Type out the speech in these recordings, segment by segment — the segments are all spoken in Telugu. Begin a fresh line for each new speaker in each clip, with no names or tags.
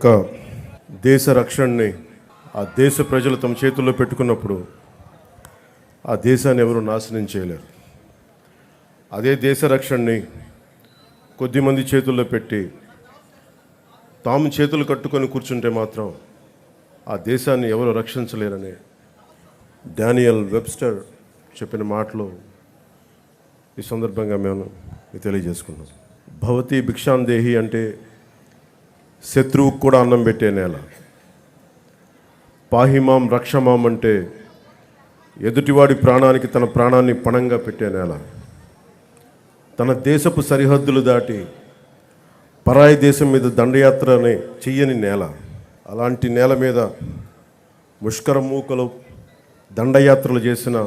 ఒక దేశ రక్షణని ఆ దేశ ప్రజలు తమ చేతుల్లో పెట్టుకున్నప్పుడు ఆ దేశాన్ని ఎవరు నాశనం చేయలేరు. అదే దేశ రక్షణని కొద్దిమంది చేతుల్లో పెట్టి తాము చేతులు కట్టుకొని కూర్చుంటే మాత్రం ఆ దేశాన్ని ఎవరు రక్షించలేరని డానియల్ వెబ్స్టర్ చెప్పిన మాటలు ఈ సందర్భంగా మేము తెలియజేసుకున్నాం. భవతి భిక్షాందేహి అంటే శత్రువుకు కూడా అన్నం పెట్టే నేల. పాహిమాం రక్షమాం అంటే ఎదుటివాడి ప్రాణానికి తన ప్రాణాన్ని పణంగా పెట్టే నేల. తన దేశపు సరిహద్దులు దాటి పరాయి దేశం మీద దండయాత్రని చెయ్యని నేల. అలాంటి నేల మీద ముష్కర మూకలు దండయాత్రలు చేసిన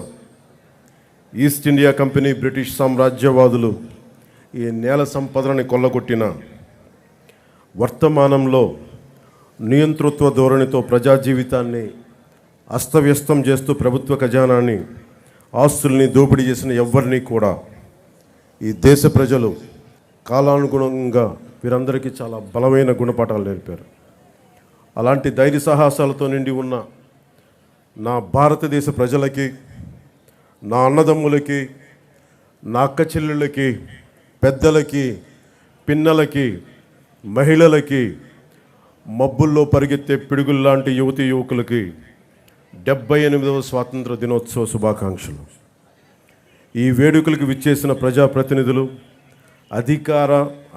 ఈస్ట్ ఇండియా కంపెనీ, బ్రిటిష్ సామ్రాజ్యవాదులు ఈ నేల సంపదలని కొల్లగొట్టిన వర్తమానంలో నియంతృత్వ ధోరణితో ప్రజా జీవితాన్ని అస్తవ్యస్తం చేస్తూ ప్రభుత్వ ఖజానాన్ని, ఆస్తుల్ని దోపిడీ చేసిన ఎవరిని కూడా ఈ దేశ ప్రజలు కాలానుగుణంగా వీరందరికీ చాలా బలమైన గుణపాఠాలు నేర్పారు. అలాంటి ధైర్య సాహసాలతో నిండి ఉన్న నా భారతదేశ ప్రజలకి, నా అన్నదమ్ములకి, నా అక్క చెల్లెళ్ళకి, పెద్దలకి, పిన్నలకి, మహిళలకి, మబ్బుల్లో పరిగెత్తే పిడుగుల్లాంటి యువతీ యువకులకి 78వ స్వాతంత్ర దినోత్సవ శుభాకాంక్షలు. ఈ వేడుకలకు విచ్చేసిన ప్రజాప్రతినిధులు, అధికార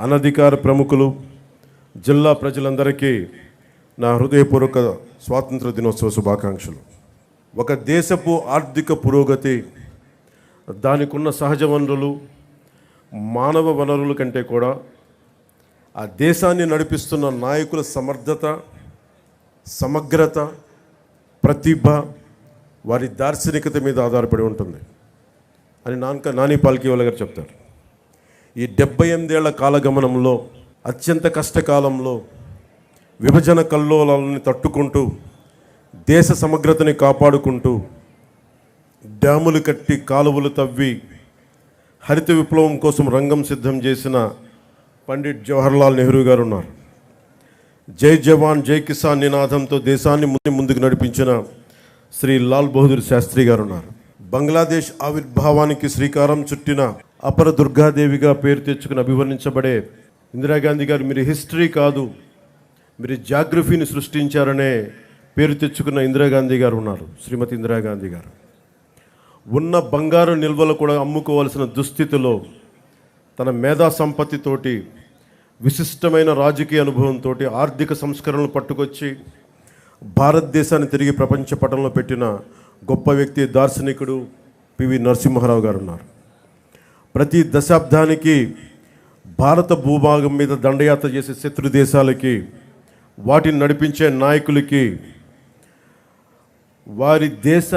అనధికార ప్రముఖులు, జిల్లా ప్రజలందరికీ నా హృదయపూర్వక స్వాతంత్ర దినోత్సవ శుభాకాంక్షలు. ఒక దేశపు ఆర్థిక పురోగతి, దానికి ఉన్న సహజ వనరులు, మానవ వనరుల కంటే కూడా ఆ దేశాన్ని నడిపిస్తున్న నాయకుల సమర్థత, సమగ్రత, ప్రతిభ, వారి దార్శనికత మీద ఆధారపడి ఉంటుంది అని నాని పాల్కీవాలా గారు చెప్తారు. ఈ 78 ఏళ్ల కాలగమనంలో, అత్యంత కష్టకాలంలో విభజన కల్లోలాలని తట్టుకుంటూ, దేశ సమగ్రతని కాపాడుకుంటూ, డ్యాములు కట్టి కాలువలు తవ్వి హరిత విప్లవం కోసం రంగం సిద్ధం చేసిన పండిట్ జవహర్లాల్ నెహ్రూ గారు ఉన్నారు. జై జవాన్ జై కిసాన్ నినాదంతో దేశాన్ని ముందుకు నడిపించిన శ్రీ లాల్ బహదూర్ శాస్త్రి గారు ఉన్నారు. బంగ్లాదేశ్ ఆవిర్భావానికి శ్రీకారం చుట్టిన అపర దుర్గాదేవిగా పేరు తెచ్చుకుని అభివర్ణించబడే ఇందిరాగాంధీ గారు, మీరు హిస్టరీ కాదు, మీరు జాగ్రఫీని సృష్టించారనే పేరు తెచ్చుకున్న ఇందిరాగాంధీ గారు ఉన్నారు. శ్రీమతి ఇందిరాగాంధీ గారు ఉన్న బంగారు నిల్వలు కూడా అమ్ముకోవాల్సిన దుస్థితిలో తన మేధా సంపత్తితోటి, విశిష్టమైన రాజకీయ అనుభవంతో ఆర్థిక సంస్కరణలు పట్టుకొచ్చి భారతదేశాన్ని తిరిగి ప్రపంచ పటంలో పెట్టిన గొప్ప వ్యక్తి, దార్శనికుడు పివి నరసింహారావు గారు ఉన్నారు. ప్రతి దశాబ్దానికి భారత భూభాగం మీద దండయాత్ర చేసే శత్రు దేశాలకి, వాటిని నడిపించే నాయకులకి వారి దేశ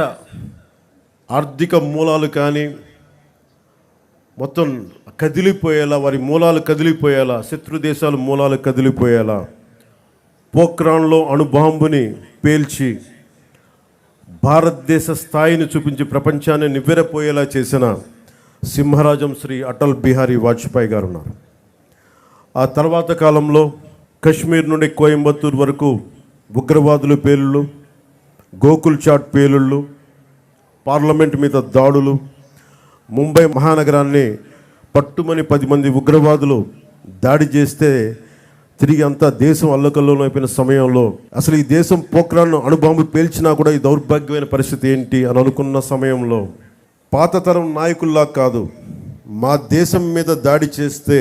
ఆర్థిక మూలాలు కానీ మొత్తం కదిలిపోయేలా, వారి మూలాలు కదిలిపోయేలా, శత్రు దేశాల మూలాలు కదిలిపోయేలా పోఖ్రాన్లో అణుబాంబుని పేల్చి భారతదేశ స్థాయిని చూపించి ప్రపంచాన్ని నివ్వెరపోయేలా చేసిన సింహరాజం శ్రీ అటల్ బిహారీ వాజ్పేయి గారు ఉన్నారు. ఆ తర్వాత కాలంలో కశ్మీర్ నుండి కోయంబత్తూర్ వరకు ఉగ్రవాదుల పేలుళ్ళు, గోకుల్ చాట్ పేలుళ్ళు, పార్లమెంట్ మీద దాడులు, ముంబై మహానగరాన్ని పట్టుమని 10 మంది ఉగ్రవాదులు దాడి చేస్తే తిరిగి అంతా దేశం అల్లకల్లోలం అయిపోయిన సమయంలో, అసలు ఈ దేశం పోఖ్రాన్ అణుబాంబు పేల్చినా కూడా ఈ దౌర్భాగ్యమైన పరిస్థితి ఏంటి అని అనుకున్న సమయంలో పాత తరం నాయకుల్లా కాదు, మా దేశం మీద దాడి చేస్తే,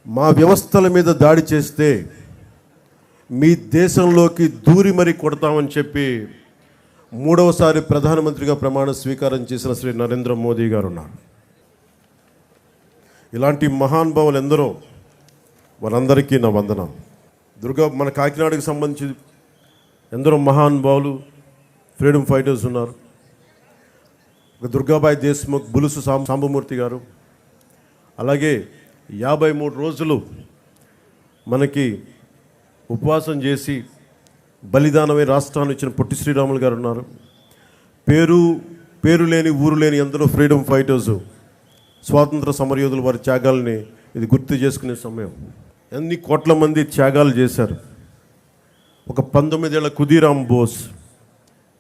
మా వ్యవస్థల మీద దాడి చేస్తే మీ దేశంలోకి దూరి మరీ కొడతామని చెప్పి 3వసారి ప్రధానమంత్రిగా ప్రమాణ స్వీకారం చేసిన శ్రీ నరేంద్ర మోదీ గారు ఉన్నారు. ఇలాంటి మహానుభావులు ఎందరో, వారందరికీ నా వందనం. మన కాకినాడకు సంబంధించి ఎందరో మహానుభావులు, ఫ్రీడమ్ ఫైటర్స్ ఉన్నారు. దుర్గాబాయి దేశ్ముఖ్, బులుసు సాంబమూర్తి గారు, అలాగే 53 రోజులు మనకి ఉపవాసం చేసి బలిదానమై రాష్ట్రాన్ని ఇచ్చిన పొట్టి శ్రీరాములు గారు ఉన్నారు. పేరు లేని ఊరు లేని ఎందరో ఫ్రీడమ్ ఫైటర్సు, స్వాతంత్ర సమరయోధులు వారి త్యాగాల్ని ఇది గుర్తు చేసుకునే సమయం. ఎన్ని కోట్ల మంది త్యాగాలు చేశారు. ఒక 19 ఏళ్ల ఖుదీరామ్ బోస్,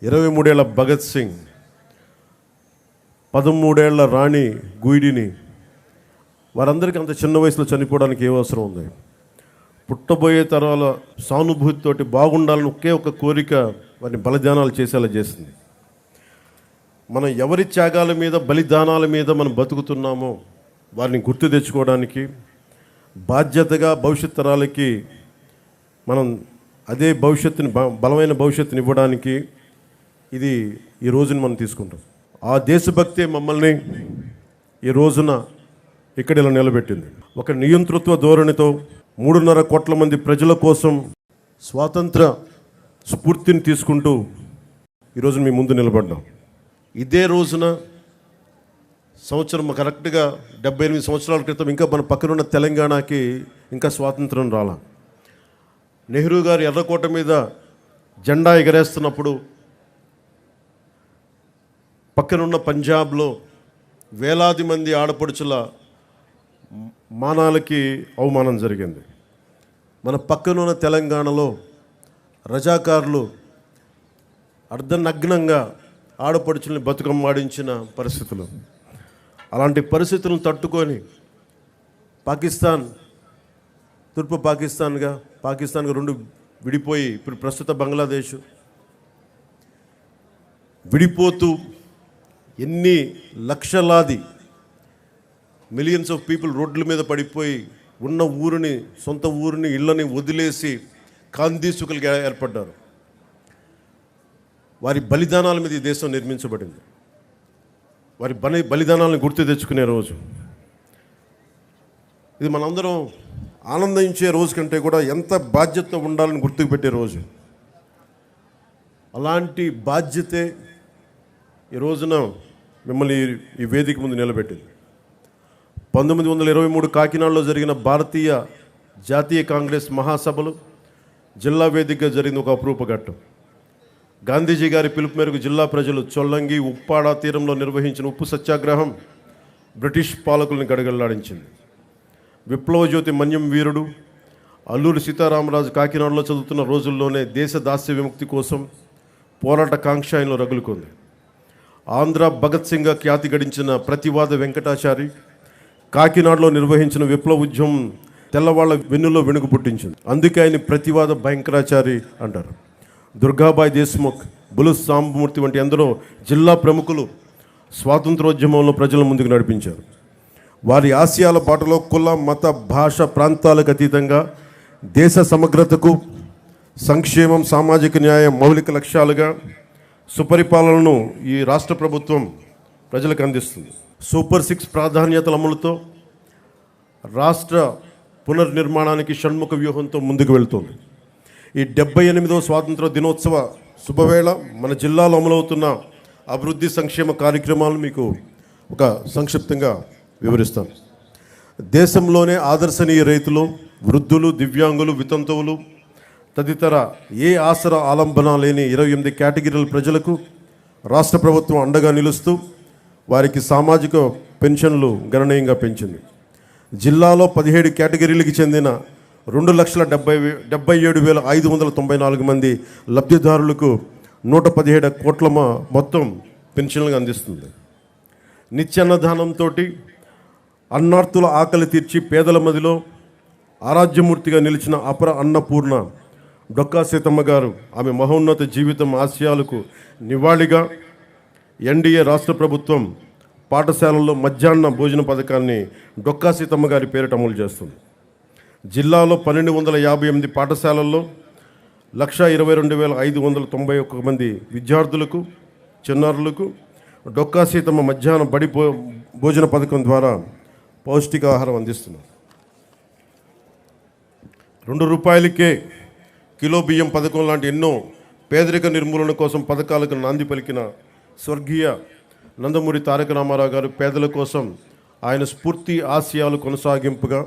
23 ఏళ్ల భగత్ సింగ్, 13 ఏళ్ల రాణి గుయిడిని, వారందరికీ అంత చిన్న వయసులో చనిపోవడానికి ఏ అవసరం ఉంది? పుట్టబోయే తరాల సానుభూతితోటి బాగుండాలని ఒకే ఒక కోరిక వారిని బలిదానాలు చేసేలా చేసింది. మనం ఎవరి త్యాగాల మీద, బలిదానాల మీద మనం బతుకుతున్నామో వారిని గుర్తు తెచ్చుకోవడానికి, బాధ్యతగా భవిష్యత్ తరాలకి మనం అదే భవిష్యత్తుని, బలమైన భవిష్యత్తుని ఇవ్వడానికి ఇది ఈ రోజుని మనం తీసుకుంటాం. ఆ దేశభక్తే మమ్మల్ని ఈ రోజున ఇక్కడ ఇలా నిలబెట్టింది. ఒక నియంతృత్వ ధోరణితో 3.5 కోట్ల మంది ప్రజల కోసం స్వాతంత్ర స్ఫూర్తిని తీసుకుంటూ ఈరోజు మీ ముందు నిలబడ్డాం. ఇదే రోజున సంవత్సరం కరెక్ట్గా 78 సంవత్సరాల క్రితం ఇంకా మన పక్కనున్న తెలంగాణకి ఇంకా స్వాతంత్రం రాలా. నెహ్రూ గారు ఎర్రకోట మీద జెండా ఎగరేస్తున్నప్పుడు పక్కనున్న పంజాబ్లో వేలాది మంది ఆడపడుచుల మానాలకి అవమానం జరిగింది. మన పక్కనున్న తెలంగాణలో రజాకారులు అర్ధనగ్నంగా ఆడపడుచుల్ని బతుకమ్మాడించిన పరిస్థితులు. అలాంటి పరిస్థితులను తట్టుకొని పాకిస్తాన్, తూర్పు పాకిస్తాన్గా 2 విడిపోయి ఇప్పుడు ప్రస్తుత బంగ్లాదేశ్ విడిపోతూ ఎన్ని లక్షలాది మిలియన్స్ ఆఫ్ పీపుల్ రోడ్ల మీద పడిపోయి ఉన్న ఊరిని, సొంత ఊరిని, ఇళ్ళని వదిలేసి కాందీసుకులుగా ఏర్పడ్డారు. వారి బలిదానాల మీద ఈ దేశం నిర్మించబడింది. వారి బలిదానాలను గుర్తు తెచ్చుకునే రోజు ఇది. మనందరం ఆనందించే రోజు కంటే కూడా ఎంత బాధ్యత ఉండాలని గుర్తుకు పెట్టే రోజు. అలాంటి బాధ్యతే ఈ రోజున మిమ్మల్ని ఈ వేదిక ముందు నిలబెట్టింది. 1923 కాకినాడలో జరిగిన భారతీయ జాతీయ కాంగ్రెస్ మహాసభలు జిల్లా వేదికగా జరిగిన ఒక అపురూప ఘట్టం. గాంధీజీ గారి పిలుపు మేరకు జిల్లా ప్రజలు చొల్లంగి, ఉప్పాడ తీరంలో నిర్వహించిన ఉప్పు సత్యాగ్రహం బ్రిటిష్ పాలకుల్ని గడగడలాడించింది. విప్లవ జ్యోతి మన్యం వీరుడు అల్లూరి సీతారామరాజు కాకినాడలో చదువుతున్న రోజుల్లోనే దేశ దాస్య విముక్తి కోసం పోరాట కాంక్ష ఆయనలో రగులుకుంది. ఆంధ్ర భగత్ సింగ్గా ఖ్యాతి గడించిన ప్రతివాద వెంకటాచారి కాకినాడలో నిర్వహించిన విప్లవ ఉద్యమం తెల్లవాళ్ల వెన్నులో వెనుక పుట్టించింది. అందుకే ఆయన ప్రతివాద భయంకరాచారి అంటారు. దుర్గాబాయి దేశ్ముఖ్, బులు సాంబమూర్తి వంటి ఎందరో జిల్లా ప్రముఖులు స్వాతంత్రోద్యమంలో ప్రజల ముందుకు నడిపించారు. వారి ఆశయాల బాటలో కుల, మత, భాష, ప్రాంతాలకు అతీతంగా దేశ సమగ్రతకు, సంక్షేమం, సామాజిక న్యాయం మౌలిక లక్ష్యాలుగా సుపరిపాలనను ఈ రాష్ట్ర ప్రభుత్వం ప్రజలకు అందిస్తుంది. సూపర్ 6 ప్రాధాన్యతల అమలుతో రాష్ట్ర పునర్నిర్మాణానికి షణ్ముఖ వ్యూహంతో ముందుకు వెళ్తుంది. ఈ 78వ స్వాతంత్ర దినోత్సవ శుభవేళ మన జిల్లాలో అమలవుతున్న అభివృద్ధి సంక్షేమ కార్యక్రమాలను మీకు ఒక సంక్షిప్తంగా వివరిస్తాను. దేశంలోనే ఆదర్శనీయ రైతులు, వృద్ధులు, దివ్యాంగులు, వితంతువులు తదితర ఏ ఆసరా ఆలంబన లేని 28 కేటగిరీల ప్రజలకు రాష్ట్ర ప్రభుత్వం అండగా నిలుస్తూ వారికి సామాజిక పెన్షన్లు గణనీయంగా పెంచింది. జిల్లాలో 17 కేటగిరీలకు చెందిన 2,77,594 మంది లబ్ధిదారులకు 117 కోట్ల మొత్తం పెన్షన్లు అందిస్తుంది. నిత్యాన్నదానంతో అన్నార్తుల ఆకలి తీర్చి పేదల మదిలో ఆరాధ్యమూర్తిగా నిలిచిన అపర అన్నపూర్ణ డొక్కా సీతమ్మ గారు ఆమె మహోన్నత జీవితం ఆశయాలకు నివాళిగా ఎన్డీఏ రాష్ట్ర ప్రభుత్వం పాఠశాలల్లో మధ్యాహ్న భోజన పథకాన్ని డొక్కా సీతమ్మ గారి పేరిట అమలు చేస్తుంది. జిల్లాలో 1258 పాఠశాలల్లో 122,591 మంది విద్యార్థులకు, చిన్నారులకు డొక్కా సీతమ్మ మధ్యాహ్న బడి భోజన పథకం ద్వారా పౌష్టికాహారం అందిస్తున్నారు. ₹2 కిలో బియ్యం పథకం లాంటి ఎన్నో పేదరిక నిర్మూలన కోసం పథకాలకు నాంది పలికిన స్వర్గీయ నందమూరి తారక రామారావు గారు పేదల కోసం ఆయన స్ఫూర్తి ఆశయాలు కొనసాగింపుగా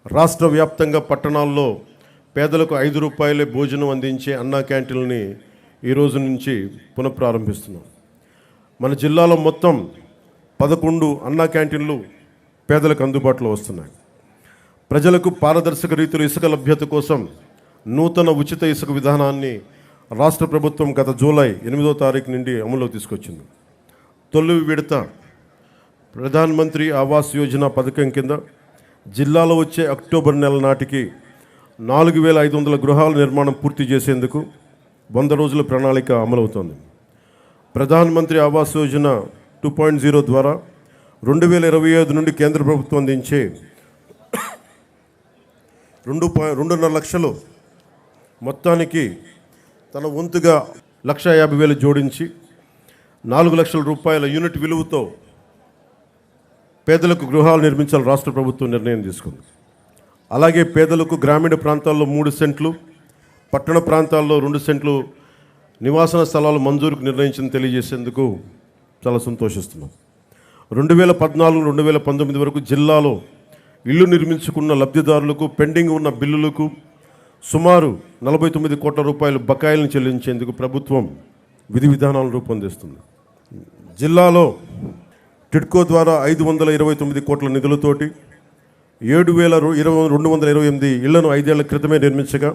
రాష్ట్ర వ్యాప్తంగా పట్టణాల్లో పేదలకు ₹5 భోజనం అందించే అన్నా క్యాంటీన్లని ఈ రోజు నుంచి పునఃప్రారంభిస్తున్నాం. మన జిల్లాలో మొత్తం 11 అన్నా క్యాంటీన్లు పేదలకు అందుబాటులో వస్తున్నాయి. ప్రజలకు పారదర్శక రీతిలో ఇసుక లభ్యత కోసం నూతన ఉచిత ఇసుక విధానాన్ని రాష్ట్ర ప్రభుత్వం గత జూలై 8వ తారీఖు నుండి అమలులోకి తీసుకొచ్చింది. తొలి విడత ప్రధాన్ మంత్రి ఆవాస్ యోజన పథకం కింద జిల్లాలో వచ్చే అక్టోబర్ నెల నాటికి 4,500 గృహాల నిర్మాణం పూర్తి చేసేందుకు 100 రోజుల ప్రణాళిక అమలవుతోంది. ప్రధాన్ మంత్రి ఆవాస్ యోజన 2.0 ద్వారా 2025 నుండి కేంద్ర ప్రభుత్వం అందించే 2.5 లక్షలు మొత్తానికి తన వంతుగా 1,50,000 జోడించి 4 లక్షల రూపాయల యూనిట్ విలువతో పేదలకు గృహాలు నిర్మించాలని రాష్ట్ర ప్రభుత్వం నిర్ణయం తీసుకుంది. అలాగే పేదలకు గ్రామీణ ప్రాంతాల్లో 3 సెంట్లు, పట్టణ ప్రాంతాల్లో 2 సెంట్లు నివాసన స్థలాలు మంజూరుకు నిర్ణయించింది తెలియజేసేందుకు చాలా సంతోషిస్తున్నాం. 2014-2019 వరకు జిల్లాలో ఇల్లు నిర్మించుకున్న లబ్ధిదారులకు పెండింగ్ ఉన్న బిల్లులకు సుమారు 49 కోట్ల రూపాయలు బకాయిలను చెల్లించేందుకు ప్రభుత్వం విధి విధానాలను రూపొందిస్తుంది. జిల్లాలో టిడ్కో ద్వారా 529 కోట్ల నిధులతోటి 7,228 ఇళ్లను 5 ఏళ్ల క్రితమే నిర్మించగా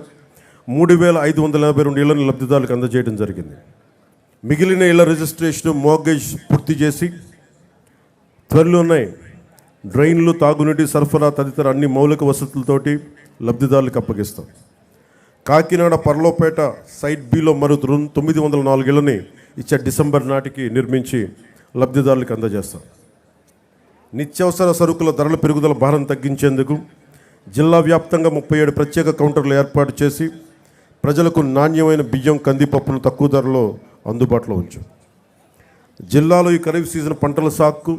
3,582 ఇళ్లను లబ్ధిదారులకు అందజేయడం జరిగింది. మిగిలిన ఇళ్ల రిజిస్ట్రేషన్, మోర్గేజ్ పూర్తి చేసి త్వరలోనే డ్రైన్లు, తాగునీటి సరఫరా తదితర అన్ని మౌలిక వసతులతోటి లబ్ధిదారులకు అప్పగిస్తాం. కాకినాడ పర్లోపేట సైట్ బిలో మరో 904 ఇళ్లని ఇచ్చే డిసెంబర్ నాటికి నిర్మించి లబ్ధిదారులకు అందజేస్తాం. నిత్యావసర సరుకుల ధరల పెరుగుదల భారం తగ్గించేందుకు జిల్లా వ్యాప్తంగా 37 ప్రత్యేక కౌంటర్లు ఏర్పాటు చేసి ప్రజలకు నాణ్యమైన బియ్యం, కందిపప్పును తక్కువ ధరలో అందుబాటులో ఉంచాం. జిల్లాలో ఈ ఖరీఫ్ సీజన్ పంటల సాగుకు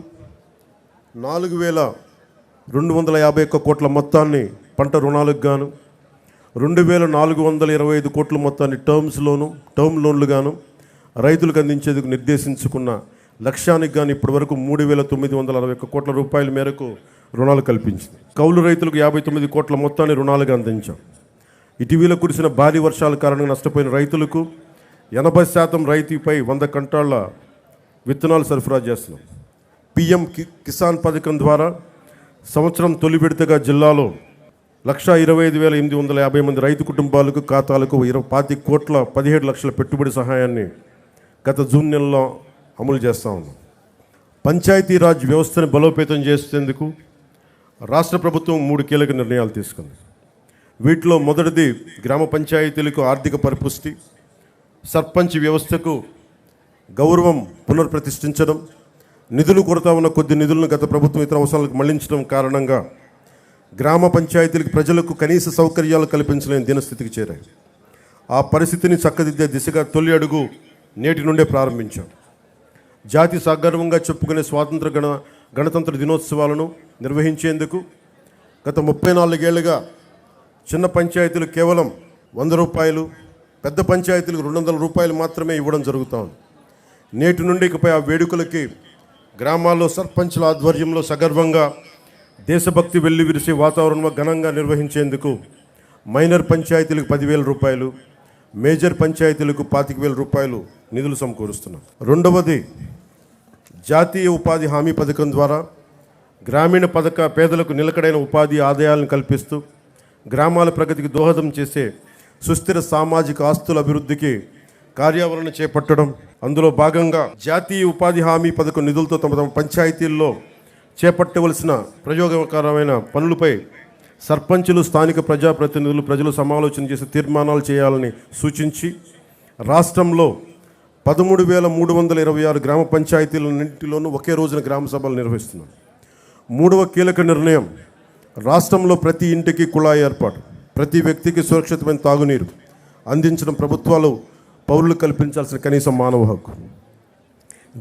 4,251 కోట్ల మొత్తాన్ని పంట రుణాలకు గాను, 2,425 కోట్ల మొత్తాన్ని టర్మ్ లోన్లు గాను రైతులకు అందించేందుకు నిర్దేశించుకున్న లక్ష్యానికి గాను ఇప్పటివరకు 3,961 కోట్ల రూపాయల మేరకు రుణాలు కల్పించింది. కౌలు రైతులకు 59 కోట్ల మొత్తాన్ని రుణాలుగా అందించాం. ఇటీవల కురిసిన భారీ వర్షాల కారణంగా నష్టపోయిన రైతులకు 80% రైతుపై 100 క్వింటాళ్ల విత్తనాలు సరఫరా చేస్తున్నాం. పిఎం కిసాన్ పథకం ద్వారా సంవత్సరం తొలి విడతగా జిల్లాలో 125,850 మంది రైతు కుటుంబాలకు ఖాతాలకు 25 కోట్ల 17 లక్షల పెట్టుబడి సహాయాన్ని గత జూన్ నెలలో అమలు చేస్తూ ఉన్నాం. పంచాయతీరాజ్ వ్యవస్థను బలోపేతం చేసేందుకు రాష్ట్ర ప్రభుత్వం 3 కీలక నిర్ణయాలు తీసుకుంది. వీటిలో మొదటిది గ్రామ పంచాయతీలకు ఆర్థిక పరిపుష్టి, సర్పంచ్ వ్యవస్థకు గౌరవం పునర్ప్రతిష్ఠించడం, నిధులు కొరత ఉన్న కొద్ది నిధులను గత ప్రభుత్వం ఇతర అవసరాలకు మళ్లించడం కారణంగా గ్రామ పంచాయతీలకు ప్రజలకు కనీస సౌకర్యాలు కల్పించలేని దినస్థితికి చేరాయి. ఆ పరిస్థితిని చక్కదిద్దే దిశగా తొలి అడుగు నేటి నుండే ప్రారంభించాం. జాతి సగర్వంగా చెప్పుకునే స్వాతంత్ర గణతంత్ర దినోత్సవాలను నిర్వహించేందుకు గత 34 ఏళ్లుగా చిన్న పంచాయతీలు కేవలం 100 రూపాయలు, పెద్ద పంచాయతీలకు 200 రూపాయలు మాత్రమే ఇవ్వడం జరుగుతోంది. నేటి నుండి ఇకపై ఆ వేడుకలకి గ్రామాల్లో సర్పంచ్ల ఆధ్వర్యంలో సగర్వంగా దేశభక్తి వెల్లివిరిసే వాతావరణంలో ఘనంగా నిర్వహించేందుకు మైనర్ పంచాయతీలకు 10,000 రూపాయలు, మేజర్ పంచాయతీలకు 25,000 రూపాయలు నిధులు సమకూరుస్తున్నాం. రెండవది జాతీయ ఉపాధి హామీ పథకం ద్వారా గ్రామీణ పేదలకు నిలకడైన ఉపాధి ఆదాయాలను కల్పిస్తూ గ్రామాల ప్రగతికి దోహదం చేసే సుస్థిర సామాజిక ఆస్తుల అభివృద్ధికి కార్యాచరణ చేపట్టడం. అందులో భాగంగా జాతీయ ఉపాధి హామీ పథకం నిధులతో తమ పంచాయతీల్లో చేపట్టవలసిన ప్రయోగకరమైన పనులపై సర్పంచులు, స్థానిక ప్రజాప్రతినిధులు, ప్రజలు సమాలోచన చేసి తీర్మానాలు చేయాలని సూచించి రాష్ట్రంలో 13,326 గ్రామ పంచాయతీలన్నింటిలోనూ ఒకే రోజున గ్రామ సభలు నిర్వహిస్తున్నాం. మూడవ కీలక నిర్ణయం రాష్ట్రంలో ప్రతి ఇంటికి కుళాయి ఏర్పాటు, ప్రతి వ్యక్తికి సురక్షితమైన తాగునీరు అందించడం ప్రభుత్వాలు పౌరులు కల్పించాల్సిన కనీస మానవ హక్కు.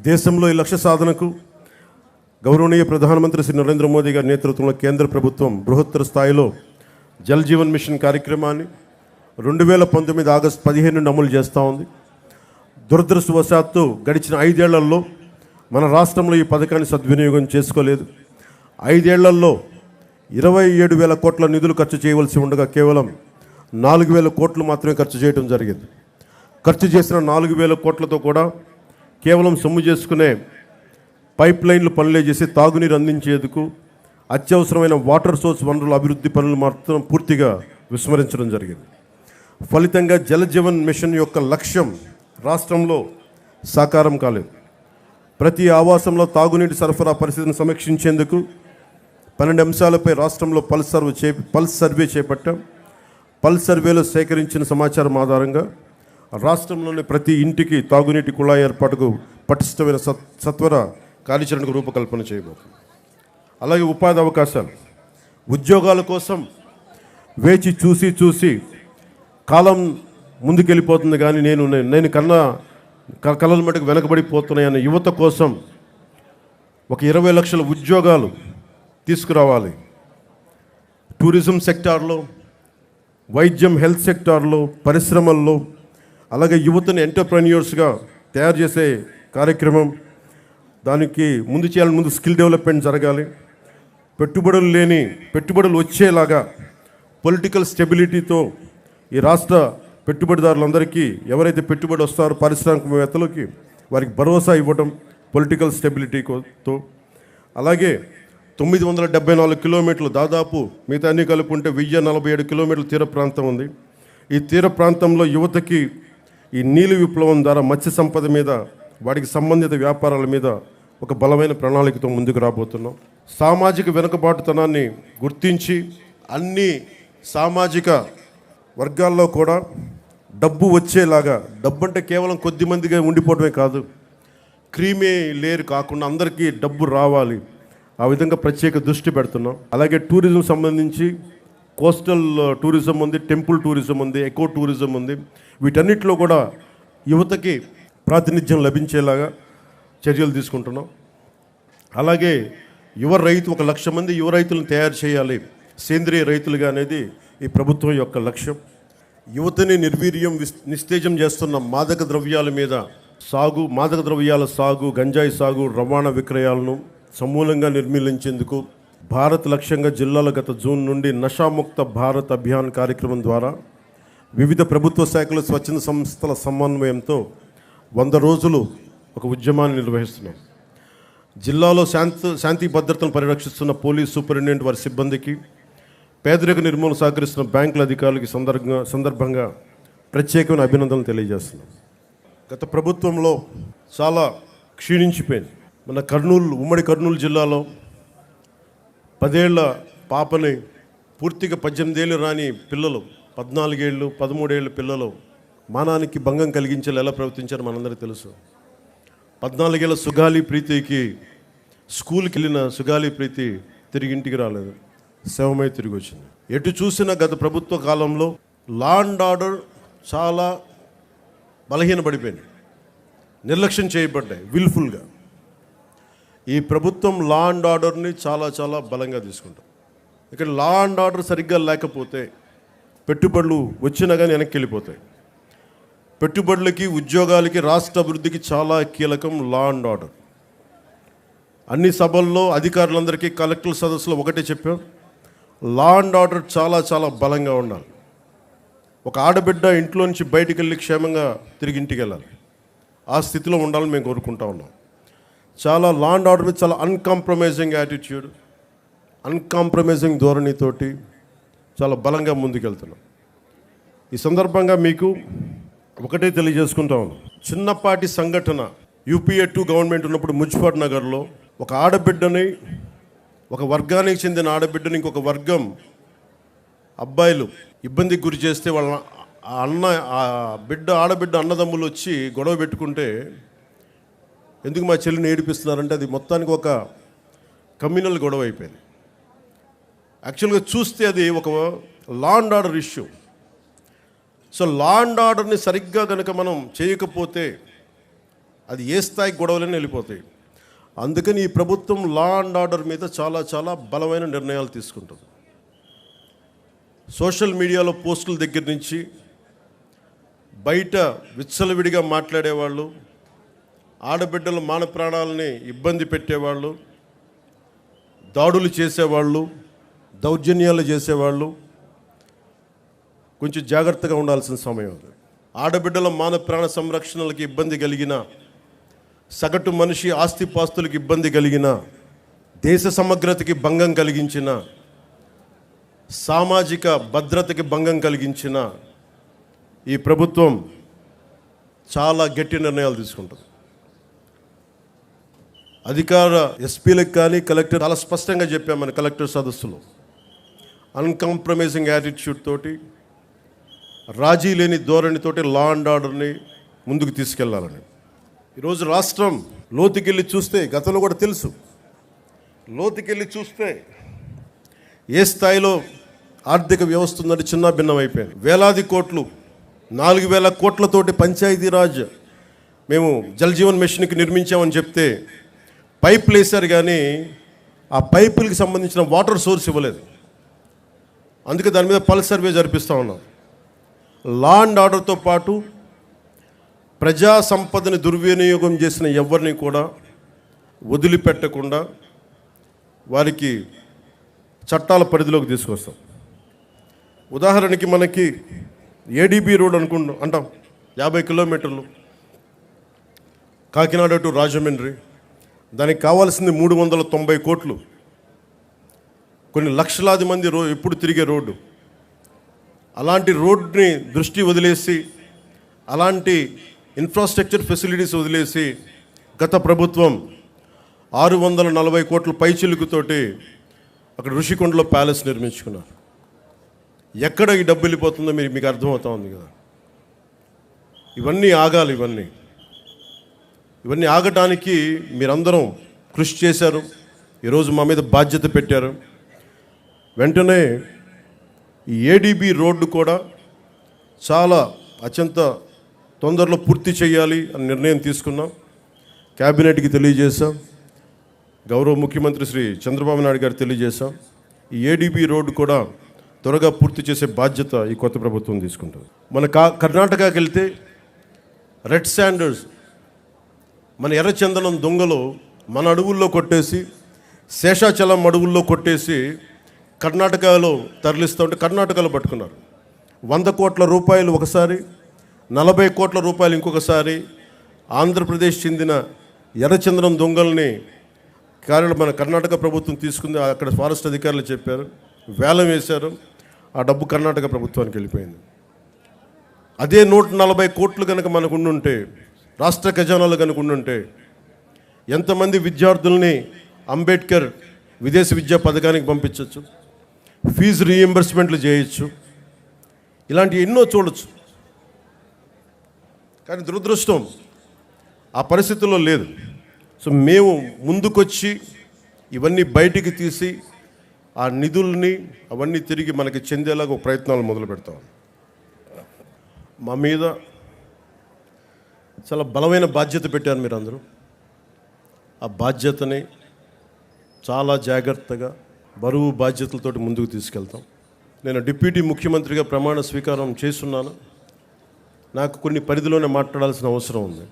దేశంలో ఈ లక్ష్య సాధనకు గౌరవనీయ ప్రధానమంత్రి శ్రీ నరేంద్ర మోదీ గారి నేతృత్వంలో కేంద్ర ప్రభుత్వం బృహత్తర స్థాయిలో జల్ జీవన్ మిషన్ కార్యక్రమాన్ని 2019 ఆగస్టు 15 నుండి అమలు చేస్తూ ఉంది. దురదృష్టవశాత్తు గడిచిన 5 ఏళ్లలో మన రాష్ట్రంలో ఈ పథకాన్ని సద్వినియోగం చేసుకోలేదు. 5 ఏళ్లలో 27,000 కోట్ల నిధులు ఖర్చు చేయవలసి ఉండగా కేవలం 4,000 కోట్లు మాత్రమే ఖర్చు చేయడం జరిగింది. ఖర్చు చేసిన 4,000 కోట్లతో కూడా కేవలం సొమ్ము చేసుకునే పైప్ లైన్లు పనులే చేసి తాగునీరు అందించేందుకు అత్యవసరమైన వాటర్ సోర్స్ వనరుల అభివృద్ధి పనులు మాత్రం పూర్తిగా విస్మరించడం జరిగింది. ఫలితంగా జలజీవన్ మిషన్ యొక్క లక్ష్యం రాష్ట్రంలో సాకారం కాలేదు. ప్రతి ఆవాసంలో తాగునీటి సరఫరా పరిస్థితిని సమీక్షించేందుకు 12 అంశాలపై రాష్ట్రంలో పల్స్ సర్వే చేపట్టాం. పల్స్ సర్వేలో సేకరించిన సమాచారం ఆధారంగా రాష్ట్రంలోని ప్రతి ఇంటికి తాగునీటి కుళాయి ఏర్పాటుకు పటిష్టమైన సత్వర కార్యాచరణకు రూపకల్పన చేయబోతుంది. అలాగే ఉపాధి అవకాశాలు, ఉద్యోగాల కోసం వేచి చూసి కాలం ముందుకెళ్ళిపోతుంది, కానీ నేను కళల మటుకు వెనకబడిపోతున్నాయన్న యువత కోసం ఒక 20 లక్షల ఉద్యోగాలు తీసుకురావాలి. టూరిజం సెక్టార్లో, వైద్యం, హెల్త్ సెక్టార్లో, పరిశ్రమల్లో, అలాగే యువతని ఎంటర్ప్రెన్యూర్స్గా తయారు చేసే కార్యక్రమం. దానికి ముందు స్కిల్ డెవలప్మెంట్ జరగాలి. పెట్టుబడులు వచ్చేలాగా పొలిటికల్ స్టెబిలిటీతో ఈ రాష్ట్ర పెట్టుబడిదారులందరికీ, ఎవరైతే పెట్టుబడి వస్తారో పారిశ్రామికవేత్తలకి, వారికి భరోసా ఇవ్వడం పొలిటికల్ స్టెబిలిటీతో. అలాగే 974 కిలోమీటర్లు, దాదాపు మిగతా అన్ని కలుపుకుంటే 1047 కిలోమీటర్ల తీర ప్రాంతం ఉంది. ఈ తీర ప్రాంతంలో యువతకి ఈ నీలి విప్లవం ద్వారా మత్స్య సంపద మీద, వాటికి సంబంధిత వ్యాపారాల మీద ఒక బలమైన ప్రణాళికతో ముందుకు రాబోతున్నాం. సామాజిక వెనుకబాటుతనాన్ని గుర్తించి అన్ని సామాజిక వర్గాల్లో కూడా డబ్బు వచ్చేలాగా, డబ్బు అంటే కేవలం కొద్ది మందిగా ఉండిపోవడమే కాదు, క్రీమీ లేయర్ కాకుండా అందరికీ డబ్బు రావాలి. ఆ విధంగా ప్రత్యేక దృష్టి పెడుతున్నాం. అలాగే టూరిజం సంబంధించి కోస్టల్ టూరిజం ఉంది, టెంపుల్ టూరిజం ఉంది, ఎకో టూరిజం ఉంది. వీటన్నిటిలో కూడా యువతకి ప్రాతినిధ్యం లభించేలాగా చర్యలు తీసుకుంటున్నాం. అలాగే ఒక 1,00,000 మంది యువ రైతులను తయారు చేయాలి, సేంద్రియ రైతులుగా అనేది ఈ ప్రభుత్వం యొక్క లక్ష్యం. యువతని నిర్వీర్యం, నిస్తేజం చేస్తున్న మాదక ద్రవ్యాల సాగు, గంజాయి సాగు, రవాణా విక్రయాలను సమూలంగా నిర్మూలించేందుకు భారత్ లక్ష్యంగా జిల్లాల గత జూన్ నుండి నషాముక్త భారత్ అభియాన్ కార్యక్రమం ద్వారా వివిధ ప్రభుత్వ శాఖల, స్వచ్ఛంద సంస్థల సమన్వయంతో 100 రోజులు ఒక ఉద్యమాన్ని నిర్వహిస్తున్నాం. జిల్లాలో శాంతి భద్రతను పరిరక్షిస్తున్న పోలీస్ సూపరింటెండెంట్, వారి సిబ్బందికి, పేదరిక నిర్మూలన సహకరిస్తున్న బ్యాంకుల అధికారులకి సందర్భంగా ప్రత్యేకమైన అభినందనలు తెలియజేస్తున్నాం. గత ప్రభుత్వంలో చాలా క్షీణించిపోయింది. మన ఉమ్మడి కర్నూలు జిల్లాలో 10 ఏళ్ల పాపని పూర్తిగా 18 ఏళ్ళు రాని పిల్లలు, 14 ఏళ్ళు 13 ఏళ్ళ పిల్లలు మానానికి భంగం కలిగించేలా ఎలా ప్రవర్తించారో మనందరికీ తెలుసు. 14 ఏళ్ళ సుగాలి ప్రీతికి స్కూల్కి వెళ్ళిన సుగాలి ప్రీతి తిరిగి ఇంటికి రాలేదు, శవమై తిరిగి వచ్చింది. ఎటు చూసిన గత ప్రభుత్వ కాలంలో లా అండ్ ఆర్డర్ చాలా బలహీనపడిపోయింది, నిర్లక్ష్యం చేయబడ్డాయి విల్ఫుల్గా. ఈ ప్రభుత్వం లా అండ్ ఆర్డర్ని చాలా బలంగా తీసుకుంటాం. ఇక్కడ లా అండ్ ఆర్డర్ సరిగ్గా లేకపోతే పెట్టుబడులు వచ్చినా కానీ వెనక్కి వెళ్ళిపోతాయి. పెట్టుబడులకి, ఉద్యోగాలకి, రాష్ట్ర అభివృద్ధికి చాలా కీలకం లా అండ్ ఆర్డర్. అన్ని సభల్లో అధికారులందరికీ, కలెక్టర్ సదస్సులో ఒకటే చెప్పాం, లా అండ్ ఆర్డర్ చాలా బలంగా ఉండాలి. ఒక ఆడబిడ్డ ఇంట్లో నుంచి బయటికి వెళ్ళి క్షేమంగా తిరిగి ఇంటికి వెళ్ళాలి. ఆ స్థితిలో ఉండాలని మేము కోరుకుంటా ఉన్నాం. చాలా లా అండ్ ఆర్డర్ మీద చాలా అన్కాంప్రమైజింగ్ యాటిట్యూడ్, అన్కాంప్రమైజింగ్ ధోరణితోటి చాలా బలంగా ముందుకెళ్తున్నాం. ఈ సందర్భంగా మీకు ఒకటే తెలియజేసుకుంటా ఉన్నాం. చిన్నపాటి సంఘటన, UPA 2 గవర్నమెంట్ ఉన్నప్పుడు ముజ్ఫర్ నగర్లో ఒక ఆడబిడ్డని, ఒక వర్గానికి చెందిన ఆడబిడ్డని ఇంకొక వర్గం అబ్బాయిలు ఇబ్బందికి గురి చేస్తే వాళ్ళ ఆడబిడ్డ అన్నదమ్ములు వచ్చి గొడవ పెట్టుకుంటే, ఎందుకు మా చెల్లిని ఏడిపిస్తున్నారంటే అది మొత్తానికి ఒక కమ్యూనల్ గొడవ అయిపోయింది. యాక్చువల్గా చూస్తే అది ఒక law and order issue. So law and ఆర్డర్ని సరిగ్గా కనుక మనం చేయకపోతే అది ఏ స్థాయికి గొడవలని వెళ్ళిపోతాయి. అందుకని ఈ ప్రభుత్వం లా అండ్ ఆర్డర్ మీద చాలా బలమైన నిర్ణయాలు తీసుకుంటుంది. సోషల్ మీడియాలో పోస్టుల దగ్గర నుంచి బయట విచ్చలవిడిగా మాట్లాడేవాళ్ళు, ఆడబిడ్డల మాన ప్రాణాలని ఇబ్బంది పెట్టేవాళ్ళు, దాడులు చేసేవాళ్ళు, దౌర్జన్యాలు చేసేవాళ్ళు కొంచెం జాగ్రత్తగా ఉండాల్సిన సమయం అది. ఆడబిడ్డల మాన ప్రాణ సంరక్షణలకు ఇబ్బంది కలిగిన, సగటు మనిషి ఆస్తిపాస్తులకు ఇబ్బంది కలిగిన దేశ సమగ్రతకి భంగం కలిగించిన, సామాజిక భద్రతకి భంగం కలిగించిన ఈ ప్రభుత్వం చాలా గట్టి నిర్ణయాలు తీసుకుంటుంది. అధికార ఎస్పీలకు కానీ కలెక్టర్ చాలా స్పష్టంగా చెప్పాం మన కలెక్టర్ సదస్సులో, అన్కాంప్రమైజింగ్ యాటిట్యూడ్ తోటి, రాజీ లేని ధోరణితోటి లా అండ్ ఆర్డర్ని ముందుకు తీసుకెళ్లాలని. ఈరోజు రాష్ట్రం లోతుకెళ్ళి చూస్తే, గతంలో కూడా తెలుసు, లోతుకెళ్ళి చూస్తే ఏ స్థాయిలో ఆర్థిక వ్యవస్థ ఉందంటే చిన్న భిన్నం అయిపోయింది. వేలాది కోట్లు, 4,000 కోట్లతోటి పంచాయతీరాజ్ మేము జల్ జీవన్ మిషన్కి నిర్మించామని చెప్తే పైపులు వేశారు, కానీ ఆ పైపులకి సంబంధించిన వాటర్ సోర్స్ ఇవ్వలేదు. అందుకే దాని మీద పల్స్ సర్వే జరిపిస్తూ ఉన్నాం. లా అండ్ ఆర్డర్తో పాటు ప్రజా సంపదని దుర్వినియోగం చేసిన ఎవరిని కూడా వదిలిపెట్టకుండా వారికి చట్టాల పరిధిలోకి తీసుకొస్తాం. ఉదాహరణకి మనకి ఏడీబీ రోడ్ అంటాం, 50 కిలోమీటర్లు కాకినాడ టు రాజమండ్రి. దానికి కావాల్సింది 390 కోట్లు. కొన్ని లక్షలాది మంది ఎప్పుడు తిరిగే రోడ్డు. అలాంటి రోడ్ని దృష్టి వదిలేసి, అలాంటి ఇన్ఫ్రాస్ట్రక్చర్ ఫెసిలిటీస్ వదిలేసి గత ప్రభుత్వం 640 కోట్ల పైచిలుకుతోటి అక్కడ ఋషికొండలో ప్యాలెస్ నిర్మించుకున్నారు. ఎక్కడ ఈ డబ్బు వెళ్ళిపోతుందో మీకు అర్థమవుతా ఉంది కదా. ఇవన్నీ ఆగాలి. ఇవన్నీ ఆగటానికి మీరందరం కృషి చేశారు. ఈరోజు మా మీద బాధ్యత పెట్టారు. వెంటనే ఈ ఏడీబీ రోడ్డు కూడా చాలా అత్యంత తొందరలో పూర్తి చేయాలి అని నిర్ణయం తీసుకున్నాం. క్యాబినెట్కి తెలియజేశాం. గౌరవ ముఖ్యమంత్రి శ్రీ చంద్రబాబు నాయుడు గారు తెలియజేశాం. ఈ ఏడీబీ రోడ్డు కూడా త్వరగా పూర్తి చేసే బాధ్యత ఈ కొత్త ప్రభుత్వం తీసుకుంటుంది. మన కర్ణాటకకి వెళ్తే రెడ్ శాండర్స్, మన ఎర్రచందనం దొంగలు మన అడవుల్లో కొట్టేసి, శేషాచలం అడవుల్లో కొట్టేసి కర్ణాటకలో తరలిస్తూ ఉంటే కర్ణాటకలో పట్టుకున్నారు. 100 కోట్ల రూపాయలు ఒకసారి, 40 కోట్ల రూపాయలు ఇంకొకసారి. ఆంధ్రప్రదేశ్ చెందిన ఎర్రచందనం దొంగల్ని మన కర్ణాటక ప్రభుత్వం తీసుకుంది. అక్కడ ఫారెస్ట్ అధికారులు చెప్పారు, వేలం వేశారు. ఆ డబ్బు కర్ణాటక ప్రభుత్వానికి వెళ్ళిపోయింది. అదే 140 కోట్లు కనుక మనకు ఉండుంటే, రాష్ట్ర ఖజానాలు కనుక ఉండుంటే, ఎంతమంది విద్యార్థుల్ని అంబేద్కర్ విదేశీ విద్యా పథకానికి పంపించవచ్చు, ఫీజు రీఎంబర్స్మెంట్లు చేయొచ్చు, ఇలాంటివి ఎన్నో చూడొచ్చు. కానీ దురదృష్టం ఆ పరిస్థితుల్లో లేదు. సో మేము ముందుకొచ్చి ఇవన్నీ బయటికి తీసి ఆ నిధుల్ని అవన్నీ తిరిగి మనకి చెందేలాగా ఒక ప్రయత్నాలు మొదలు పెడతాం. మా మీద చాలా బలమైన బాధ్యత పెట్టారు మీరందరూ. ఆ బాధ్యతని చాలా జాగ్రత్తగా, బరువు బాధ్యతలతోటి ముందుకు తీసుకెళ్తాం. నేను డిప్యూటీ ముఖ్యమంత్రిగా ప్రమాణ స్వీకారం చేస్తున్నాను. నాకు కొన్ని పరిధిలోనే మాట్లాడాల్సిన అవసరం ఉంది.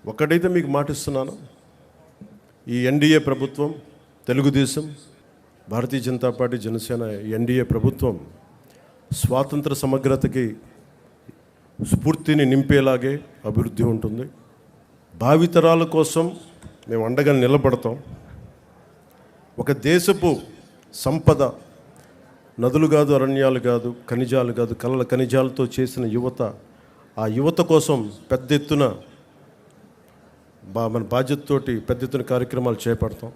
ఒకటైతే మీకు మాటిస్తున్నాను, ఈ ఎన్డీఏ ప్రభుత్వం, తెలుగుదేశం, భారతీయ జనతా పార్టీ, జనసేన, ఎన్డీఏ ప్రభుత్వం స్వాతంత్ర సమగ్రతకి స్ఫూర్తిని నింపేలాగే అభివృద్ధి ఉంటుంది. భావితరాల కోసం మేము అండగా నిలబడతాం. ఒక దేశపు సంపద నదులు కాదు, అరణ్యాలు కాదు, ఖనిజాలు కాదు, కలల ఖనిజాలతో చేసిన యువత. ఆ యువత కోసం పెద్ద ఎత్తున మన బాధ్యతతోటి పెద్ద ఎత్తున కార్యక్రమాలు చేపడతాం.